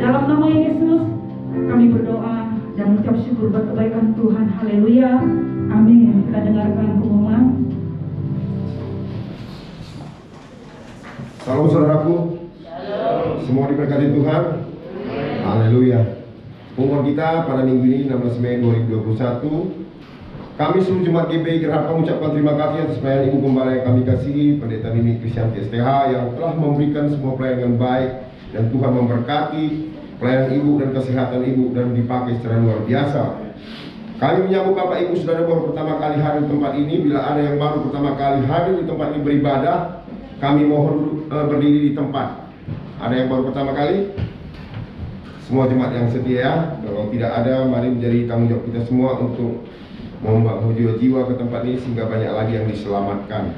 Dalam nama Yesus kami berdoa dan mengucap syukur buat kebaikan Tuhan. Haleluya. Amin. Kita dengarkan pengumuman. Salam saudaraku. Semua diberkati Tuhan. Haleluya. Pengumuman kita pada minggu ini 16 Mei 2021. Kami seluruh Jemaat GBI Gerhard mengucapkan terima kasih atas pelayanan Ibu Gembala yang kami kasihi, Pendeta Nini Kristianti STH yang telah memberikan semua pelayanan yang baik, dan Tuhan memberkati pelayanan Ibu dan kesehatan Ibu dan dipakai secara luar biasa. Kami menyambut Bapak Ibu Saudara baru pertama kali hadir di tempat ini. Bila ada yang baru pertama kali hadir di tempat ini beribadah, kami mohon berdiri di tempat. Ada yang baru pertama kali? Semua jemaat yang setia. Kalau tidak ada, mari menjadi tanggung jawab kita semua untuk membawa jiwa-jiwa ke tempat ini sehingga banyak lagi yang diselamatkan.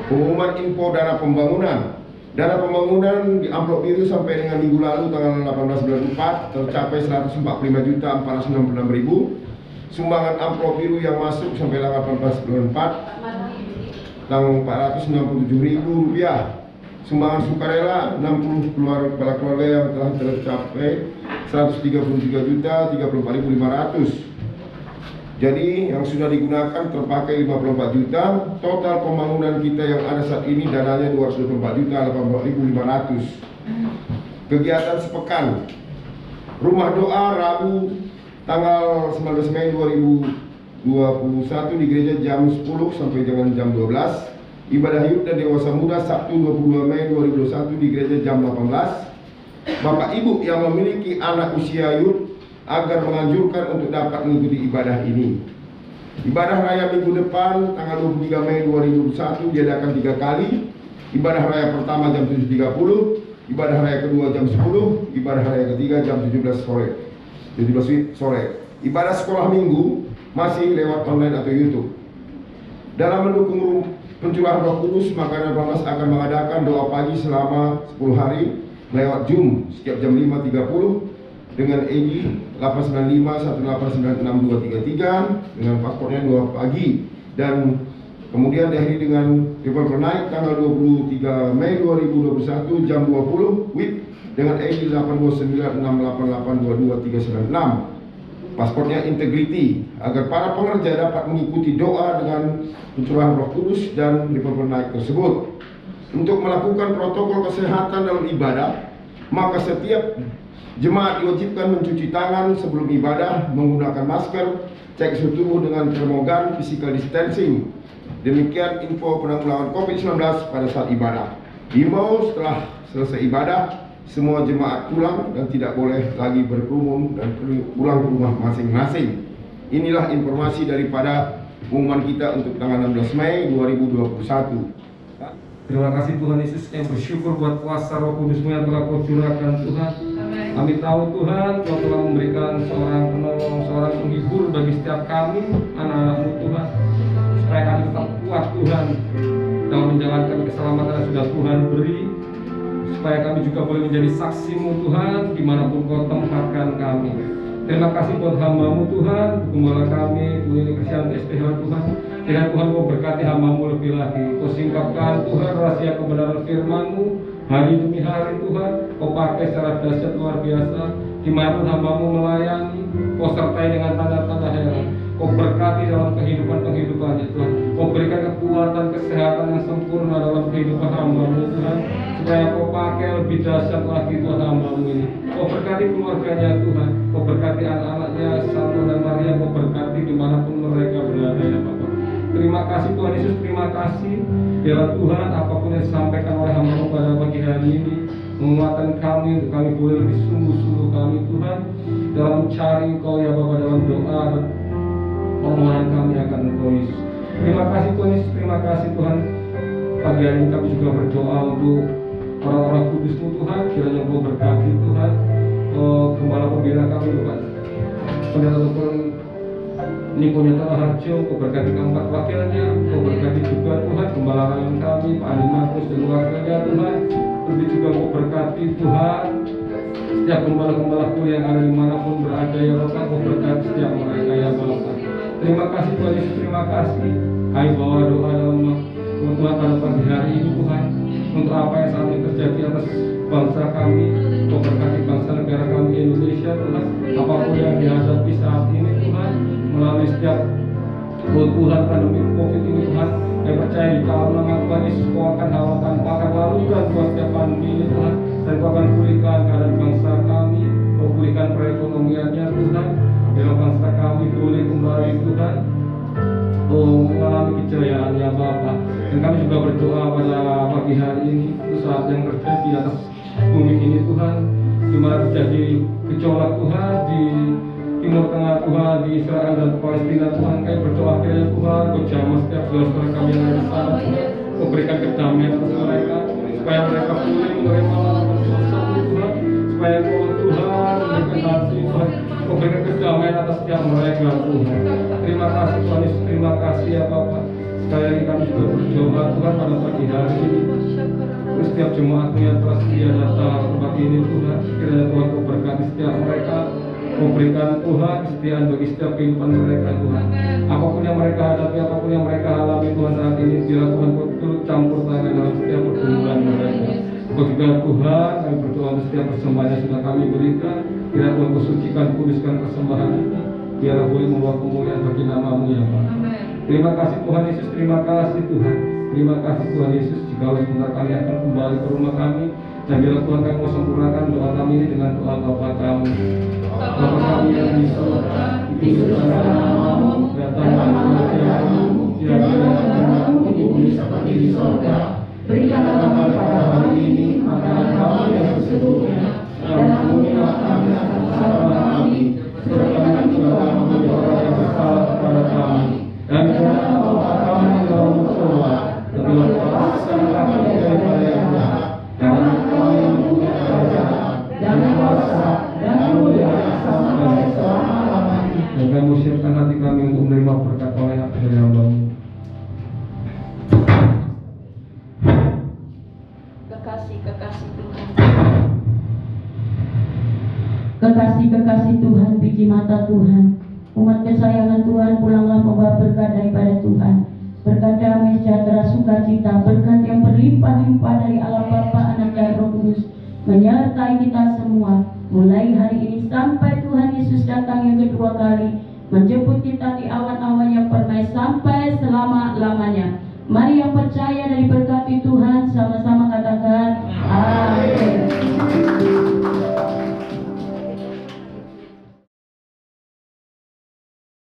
Pengumuman info dana pembangunan. Dana pembangunan di amplop biru sampai dengan minggu lalu tanggal 18 bulan 4 tercapai 145.466.000. Sumbangan amplop biru yang masuk sampai 18 bulan 4 tanggal Rp467.000. Sumbangan sukarela 60 kepala keluarga yang telah tercapai 133.034.500. Jadi yang sudah digunakan terpakai 54 juta. Total pembangunan kita yang ada saat ini dananya 224.084.500. Kegiatan sepekan. Rumah doa Rabu tanggal 19 Mei 2021 di gereja jam 10 sampai dengan jam 12. Ibadah Youth dan Dewasa Muda Sabtu 22 Mei 2021 di gereja jam 18. Bapak Ibu yang memiliki anak usia youth agar menganjurkan untuk dapat mengikuti ibadah ini. Ibadah raya minggu depan tanggal 23 Mei 2021 diadakan 3 kali. Ibadah raya pertama jam 7.30, ibadah raya kedua jam 10, ibadah raya ketiga jam 17 sore. Ibadah sekolah minggu masih lewat online atau YouTube. Dalam mendukung pencurahan Roh Kudus, maka Reformasi akan mengadakan doa pagi selama 10 hari lewat Zoom setiap jam 5.30 dengan ID 89518962233 dengan paspornya 2 pagi, dan kemudian diakhiri dengan Revival Night tanggal 23 Mei 2021 jam 20 WIB dengan ID 82968882236. Paspornya Integrity, agar para pengerja dapat mengikuti doa dengan pencurahan Roh Kudus dan Revival Night tersebut. Untuk melakukan protokol kesehatan dalam ibadah, maka setiap jemaat diwajibkan mencuci tangan sebelum ibadah, menggunakan masker, cek suhu tubuh dengan termogan, physical distancing. Demikian info penanggulangan COVID-19 pada saat ibadah. Himbau setelah selesai ibadah, semua jemaat pulang dan tidak boleh lagi berkerumun dan pulang ke rumah masing-masing. Inilah informasi daripada pengumuman kita untuk tanggal 16 Mei 2021. Terima kasih Tuhan Yesus, yang bersyukur buat kuasa Roh Kudus-Mu yang telah Kau curahkan Tuhan. Kami tahu Tuhan, Kau telah memberikan seorang penolong, seorang penghibur bagi setiap kami, anak-anak-Mu Tuhan, supaya kami tetap kuat Tuhan dalam menjalankan keselamatan yang sudah Tuhan beri, supaya kami juga boleh menjadi saksi-Mu Tuhan dimanapun Kau tempatkan kami. Terima kasih buat hamba-Mu Tuhan, Gembala kami, Tuhan Nini Kristianti STH Tuhan. Dengan Tuhan Kau berkati hamba-Mu lebih lagi. Kau singkapkan Tuhan rahasia kebenaran firman-Mu hari demi hari Tuhan. Kau pakai secara dahsyat luar biasa. Dimanapun hamba-Mu melayani, Kau sertai dengan tanda-tanda heran. Kau berkati dalam kehidupan-kehidupannya Tuhan. Kau berikan kekuatan, kesehatan yang sempurna dalam kehidupan hamba-Mu Tuhan, supaya Kau pakai lebih dahsyat lagi Tuhan hamba-Mu ini. Kau berkati keluarganya Tuhan. Kau berkati anak-anaknya Santa dan Maria. Kau berkati dimanapun mereka berada ya Bapak. Terima kasih Tuhan Yesus, terima kasih. Biarlah Tuhan apapun yang disampaikan oleh hamba-Mu pada pagi hari ini menguatkan kami untuk kami boleh lebih sungguh-sungguh kami Tuhan dalam mencari Engkau ya Bapa, dalam doa dan permohonan kami akan Engkau Yesus. Terima kasih Tuhan Yesus, terima kasih Tuhan. Pagi hari ini kami juga berdoa untuk orang-orang kudus-Mu Tuhan, kiranya Engkau berkati Tuhan. Gembala pembina kami Tuhan, Pendeta Dr. Niko Nyata Harjo, Engkau berkati keempat wakilnya, Engkau berkati juga Tuhan gembala lain kami, Pak Ali Markus dan wakilnya Tuhan. Lebih juga Engkau berkati Tuhan setiap gembala-gembala yang ada dimanapun berada ya Bapak, Engkau berkati setiap mereka ya Bapak. Terima kasih Tuhan Yesus, terima kasih. Kami bawa doa dalam Tuhan pada pagi hari ini Tuhan, untuk apa yang saat ini terjadi atas bangsa kami. Engkau berkati bangsa negara kami Indonesia Tuhan, apapun yang dihadapi saat ini Tuhan, melalui setiap Tuhan pandemi COVID ini Tuhan, saya percaya di dalam nama Tuhan Yesus Kau akan halalkan pakar lalu dan Tuhan setiap pandemi ini Tuhan, dan Kau akan pulihkan keadaan bangsa kami, Kau pulihkan perekonomiannya Tuhan, biar bangsa kami boleh kembali Tuhan mengalami kejayaan ya Bapa. Dan kami juga berdoa pada pagi hari ini untuk saat yang terjadi atas bumi ini Tuhan, di mana terjadi gejolak Tuhan di Timur Tengah Tuhan, di Israel dan Palestina Tuhan. Kami berdoa kiranya Tuhan Kau jamah setiap saudara kami yang ada di sana Tuhan, Kau berikan kedamaian atas mereka supaya mereka boleh menerima laporan dosa Tuhan, supaya Kau Tuhan memberikan hati Tuhan, Kau berikan kedamaian atas setiap mereka Tuhan. Terima kasih Tuhan Yesus, terima kasih ya Bapak. Sekali lagi kami juga berdoa Tuhan pada pagi hari ini untuk setiap jemaat yang telah setia datang ke tempat ini Tuhan, kiranya Tuhan Kau berkati setiap mereka, Kau berikan Tuhan kesetiaan bagi setiap kehidupan mereka Tuhan. Apapun yang mereka hadapi, apapun yang mereka alami Tuhan saat ini, biarlah Tuhan Kau turut campur tangan dalam setiap pergumulan mereka. Kau juga Tuhan, kami berdoa untuk setiap persembahan yang sudah kami berikan, kiranya Tuhan Kau sucikan, kuduskan persembahan ini, biarlah boleh membawa kemuliaan bagi nama-Mu ya Pak. Terima kasih Tuhan Yesus, terima kasih Tuhan. Terima kasih Tuhan Yesus, jika sebentar kami akan kembali ke rumah kami, dan biarlah Tuhan kami mau sempurnakan doa kami ini dengan doa Bapa kami. Bapa kami yang di surga, dikuduskanlah namamu, datanglah kerajaanmu, jadilah namamu di bumi seperti di surga. Berikanlah kami pada hari ini makanan kami yang sesungguhnya, dan ampunilah kami akan kesalahan kami, seperti kami juga mengampuni orang yang bersalah kepada kami. Dan jangan bawa kami dalam percobaan, tapi lepaskan kami daripada yang jahat. Karena Kau yang punya kerajaan dan kuasa dan kemuliaan sampai selama-lamanya. Dan kami siapkan hati kami untuk menerima berkat oleh dari hamba-Mu. Kekasih Tuhan, kekasih Tuhan, biji mata Tuhan, umat kesayangan Tuhan, pulanglah membawa berkat daripada Tuhan, berkat damai sejahtera sukacita, berkat yang berlimpah-limpah dari Allah Bapa, Anak dan Roh Kudus menyertai kita semua, mulai hari ini sampai Tuhan Yesus datang yang kedua kali menjemput kita di awan-awan yang permai sampai selama-lamanya. Mari yang percaya dan diberkati Tuhan sama-sama